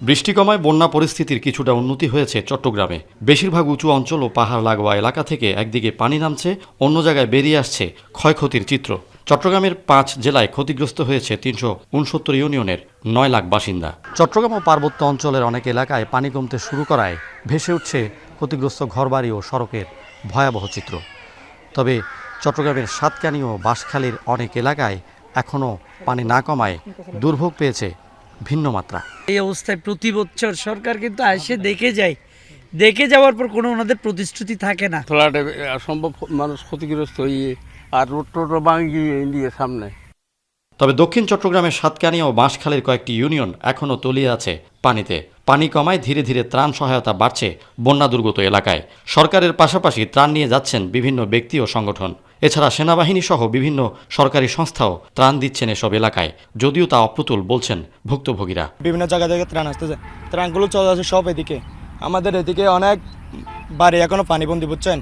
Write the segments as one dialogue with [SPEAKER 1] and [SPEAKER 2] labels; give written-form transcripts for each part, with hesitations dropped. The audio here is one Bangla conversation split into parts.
[SPEAKER 1] বৃষ্টি কমায় বন্যা পরিস্থিতির কিছুটা উন্নতি হয়েছে চট্টগ্রামে। বেশিরভাগ উঁচু অঞ্চল ও পাহাড় লাগোয়া এলাকা থেকে একদিকে পানি নামছে, অন্য জায়গায় বেরিয়ে আসছে ক্ষয়ক্ষতির চিত্র। চট্টগ্রামের ৫ জেলায় ক্ষতিগ্রস্ত হয়েছে ৩৬৯ ইউনিয়নের ৯ লাখ বাসিন্দা। চট্টগ্রাম ও পার্বত্য অঞ্চলের অনেক এলাকায় পানি কমতে শুরু করায় ভেসে উঠছে ক্ষতিগ্রস্ত ঘরবাড়ি ও সড়কের ভয়াবহ চিত্র। তবে চট্টগ্রামের সাতকানি ও বাঁশখালীর অনেক এলাকায় এখনও পানি না কমায় দুর্ভোগ পেয়েছে ভিন্ন মাত্রা।
[SPEAKER 2] এই অবস্থায় প্রতি বছর সরকার কিন্তু এসে দেখে যাওয়ার পর কোনো ওনাদের প্রতিশ্রুতি থাকে না।
[SPEAKER 3] ফ্লাডে অসম্ভব মানুষ ক্ষতিগ্রস্ত হয়ে আর রোড টোড ভাঙিয়ে দিয়ে সামনে।
[SPEAKER 1] তবে দক্ষিণ চট্টগ্রামের সাতকানি ও বাঁশখালীর কয়েকটি ইউনিয়ন এখনও তলিয়ে আছে পানিতে। পানি কমায় ধীরে ধীরে ত্রাণ সহায়তা বাড়ছে বন্যা দুর্গত এলাকায়। সরকারের পাশাপাশি ত্রাণ নিয়ে যাচ্ছেন বিভিন্ন ব্যক্তি ও সংগঠন। এছাড়া সেনাবাহিনী সহ বিভিন্ন সরকারি সংস্থাও ত্রাণ দিচ্ছেন এসব এলাকায়, যদিও তা অপ্রতুল বলছেন ভুক্তভোগীরা।
[SPEAKER 4] বিভিন্ন জায়গা থেকে ত্রাণ আসতেছে, ত্রাণগুলো চলে আসে সব এদিকে। আমাদের এদিকে অনেক বাড়ি এখনো পানিবন্দি, বুঝছেন,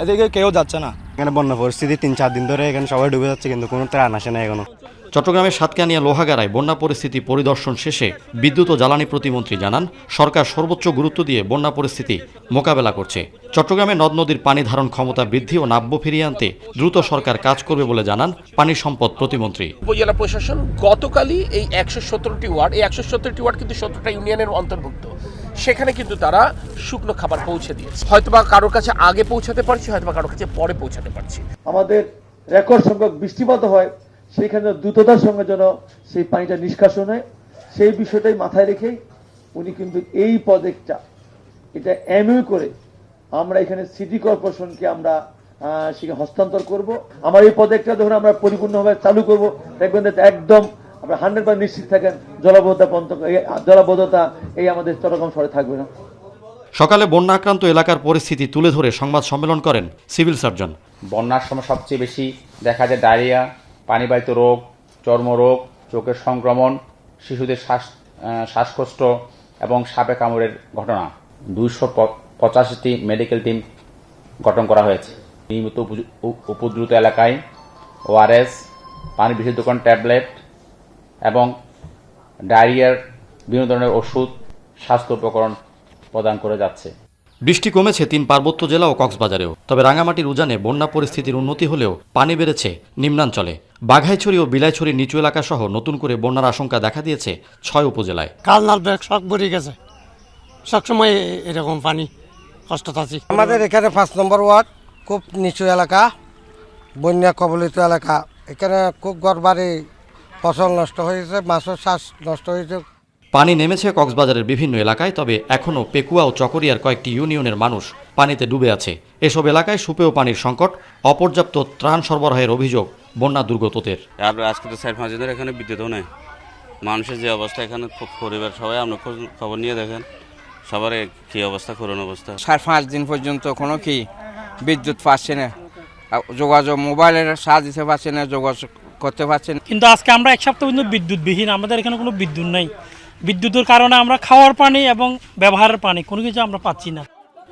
[SPEAKER 4] এদিকে কেউ যাচ্ছে না।
[SPEAKER 5] এখানে বন্যা পরিস্থিতি ৩-৪ দিন ধরে এখানে সবাই ডুবে যাচ্ছে, কিন্তু কোনো ত্রাণ আসে না এখনো।
[SPEAKER 1] চট্টগ্রামের সাতকানিয়া লোহাগাড়ায় বন্যা পরিস্থিতি পরিদর্শন শেষে বিদ্যুৎ ও জ্বালানি প্রতিমন্ত্রী জানান, সরকার সর্বোচ্চ গুরুত্ব দিয়ে বন্যা পরিস্থিতি মোকাবেলা করছে। চট্টগ্রামে নদ নদীর পানি ধারণ ক্ষমতা বৃদ্ধি ও নাব্য ফিরিয়ে আনতে দ্রুত সরকার কাজ করবে বলে জানান পানি সম্পদ প্রতিমন্ত্রী।
[SPEAKER 6] উপজেলা প্রশাসন গতকালই এই ১১৭টি ওয়ার্ড, এই ১১৭টি ওয়ার্ড কিন্তু ১৭টা ইউনিয়নের অন্তর্ভুক্ত, সেখানে কিন্তু তারা শুকনো খাবার পৌঁছে দিয়েছে। হয়তোবা কারোর কাছে আগে পৌঁছাতে পারছি, হয়তোবা কারোর কাছে পরে পৌঁছাতে পারছি।
[SPEAKER 7] আমাদের রেকর্ড সংখ্যক বৃষ্টিপাত হয়, সেইখানে দ্রুততার সঙ্গে যেন সেই পানিটা নিষ্কাশন হয়, সেই বিষয়টাই মাথায় রেখেই উনি কিন্তু এই প্রজেক্টটা এটা এমইউ করে আমরা এখানে সিটি কর্পোরেশনকে আমরা সেখানে হস্তান্তর করব। আমার এই প্রজেক্টটা যখন আমরা পরিপূর্ণভাবে চালু করব, দেখবেন একদম আমরা 100% নিশ্চিত থাকেন জলাবদ্ধতা এই আমাদের চট্টগ্রাম শহরে থাকবে না।
[SPEAKER 1] সকালে বন্যা আক্রান্ত এলাকার পরিস্থিতি তুলে ধরে সংবাদ সম্মেলন করেন সিভিল সার্জন।
[SPEAKER 8] বন্যার সময় সবচেয়ে বেশি দেখা যায় ডায়রিয়া, পানিবাহিত রোগ, চর্মরোগ, চোখের সংক্রমণ, শিশুদের শ্বাসকষ্ট এবং সাপে কামড়ের ঘটনা। 285টি মেডিকেল টিম গঠন করা হয়েছে। নিয়মিত উপদ্রুত এলাকায় ওআরএস, পানি বিশুদ্ধকরণ ট্যাবলেট এবং ডায়রিয়ার বিভিন্ন ধরনের ওষুধ, স্বাস্থ্য উপকরণ প্রদান করে যাচ্ছে।
[SPEAKER 1] বৃষ্টি কমেছে 3 পার্বত্য জেলা ও কক্সবাজারেও। তবে রাঙামাটির উজানে বন্যা পরিস্থিতির উন্নতি হলেও পানি বেড়েছে নিম্নাঞ্চলে। বাঘাইছড়ি ও বিলাইছড়ির নিচু এলাকা সহ নতুন করে বন্যার আশঙ্কা দেখা দিয়েছে 6 উপজেলায়।
[SPEAKER 4] কালনার ব্যাগ সব ভরে গেছে, সবসময় এরকম পানি কষ্ট আছে।
[SPEAKER 9] আমাদের এখানে 5 নম্বর ওয়ার্ড খুব নিচু এলাকা, বন্যা কবলিত এলাকা। এখানে খুব ঘরবাড়ি, ফসল নষ্ট হয়েছে, মাছের চাষ নষ্ট হয়েছে।
[SPEAKER 1] পানি নেমেছে কক্সবাজারের বিভিন্ন এলাকায়, তবে এখনও পেকুয়া ও চকরিয়ার কয়েকটি ইউনিয়নের মানুষ পানিতে ডুবে আছে। এসব এলাকায় সুপেয় পানির সংকট, অপর্যাপ্ত ত্রাণ সরবরাহের অভিযোগ বন্যা দুর্গতদের।
[SPEAKER 3] আজকে তো 4-5 দিন ধরে এখানে বিদ্যুৎও নেই। মানুষের যে অবস্থা এখানে, পরিবার সবাই আপনি খবর নিয়ে দেখেন সবার কি অবস্থা, করুণ অবস্থা।
[SPEAKER 2] 4-5 দিন পর্যন্ত কোনো কি বিদ্যুৎ পাচ্ছে না, যোগাযোগ মোবাইলের সাহায্য দিতে পারছে না, যোগাযোগ করতে পারছেন।
[SPEAKER 10] কিন্তু আজকে আমরা 1 সপ্তাহ পর্যন্ত বিদ্যুৎবিহীন। আমাদের এখানে কোনো বিদ্যুৎ নেই। বিদ্যুতের কারণে আমরা খাওয়ার পানি এবং ব্যবহারের পানি কোনো কিছু আমরা পাচ্ছি না।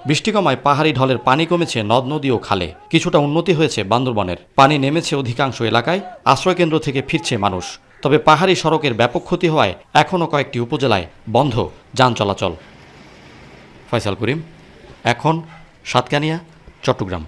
[SPEAKER 1] বৃষ্টি কমায় পাহাড়ি ঢলের পানি কমেছে নদ নদী ও খালে। কিছুটা উন্নতি হয়েছে বান্দরবনের। পানি নেমেছে অধিকাংশ এলাকায়, আশ্রয়কেন্দ্র থেকে ফিরছে মানুষ। তবে পাহাড়ি সড়কের ব্যাপক ক্ষতি হওয়ায় এখনও কয়েকটি উপজেলায় বন্ধ যান চলাচল। ফয়সাল করিম, এখন সাতকানিয়া, চট্টগ্রাম।